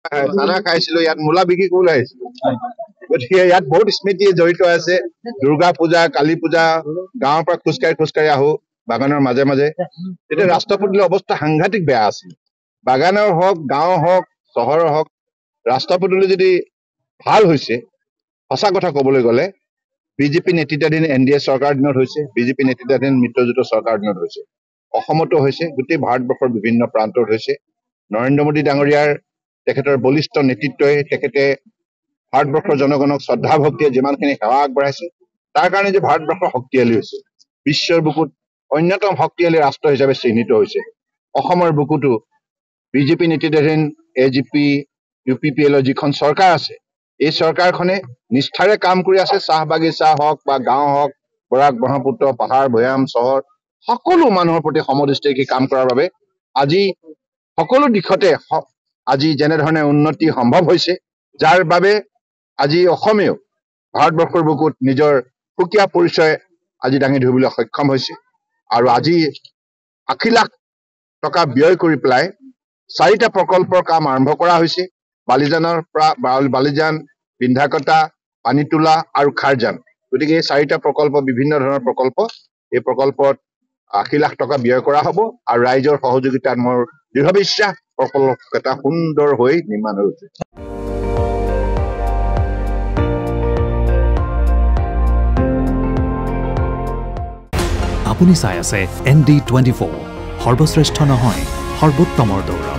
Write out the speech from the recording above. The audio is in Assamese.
খানা খাইছিলো ইয়াত মূলা বিক্ৰী কৰিবলৈ আহিছিলো গতিকে ইয়াত বহুত স্মৃতি জড়িত আছে দুৰ্গা পূজা কালী পূজা গাঁৱৰ পৰা খোজকাঢ়ি আহো বাগানৰ মাজে মাজে তেতিয়া ৰাস্তা পদূলিৰ অৱস্থা সাংঘাতিক বেয়া আছিল বাগানৰ হওক গাঁও হওক চহৰৰ হওক ৰাস্তা পদূলি যদি ভাল হৈছে সঁচা কথা ক'বলৈ গ'লে বিজেপি নেতৃত্বাধীন NDA চৰকাৰ দিনত হৈছে বিজেপি নেতৃত্বাধীন মিত্ৰজোঁটৰ চৰকাৰ দিনত হৈছে অসমতো হৈছে গোটেই ভাৰতবৰ্ষৰ বিভিন্ন প্ৰান্তত হৈছে নৰেন্দ্ৰ মোদী ডাঙৰীয়াৰ তেখেতৰ বলিষ্ঠ নেতৃত্বই তেখেতে ভাৰতবৰ্ষৰ জনগণক শ্ৰদ্ধা ভক্তিয়ে যিমানখিনি সেৱা আগবঢ়াইছে তাৰ কাৰণে যে ভাৰতবৰ্ষ শক্তিশালী হৈছে বিশ্বৰ বুকুত অন্যতম শক্তিশালী ৰাষ্ট্ৰ হিচাপে চিহ্নিত হৈছে অসমৰ বুকুতো বিজেপি নেতৃত্বাধীন AGP UPPL যিখন চৰকাৰ আছে এই চৰকাৰখনে নিষ্ঠাৰে কাম কৰি আছে চাহ বাগিচা হওক বা গাঁও হওক বৰাক ব্ৰহ্মপুত্ৰ পাহাৰ ভৈয়াম চহৰ সকলো মানুহৰ প্ৰতি সমদৃষ্টিৰে কাম কৰাৰ বাবে আজি সকলো দিশতে আজি যেনেধৰণে উন্নতি সম্ভৱ হৈছে যাৰ বাবে আজি অসমেও ভাৰতবৰ্ষৰ বুকুত নিজৰ সুকীয়া পৰিচয় আজি দাঙি ধৰিবলৈ সক্ষম হৈছে আৰু আজি 80 লাখ টকা ব্যয় কৰি পেলাই 4টা প্ৰকল্পৰ কাম আৰম্ভ কৰা হৈছে বালিজানৰ পৰা বালিজান বিন্ধাকটা পানীতোলা আৰু খাৰজান গতিকে এই 4টা প্ৰকল্প বিভিন্ন ধৰণৰ প্ৰকল্প এই প্ৰকল্পত 80 লাখ টকা ব্যয় কৰা হ'ব আৰু ৰাইজৰ সহযোগিতাত মোৰ দৃঢ় বিশ্বাস প্ৰকল্পটা সুন্দৰ হৈ নিৰ্মাণ হৈছে আপুনি চাই আছে ND24 সৰ্বশ্ৰেষ্ঠ নহয় সৰ্বোত্তমৰ দৌৰ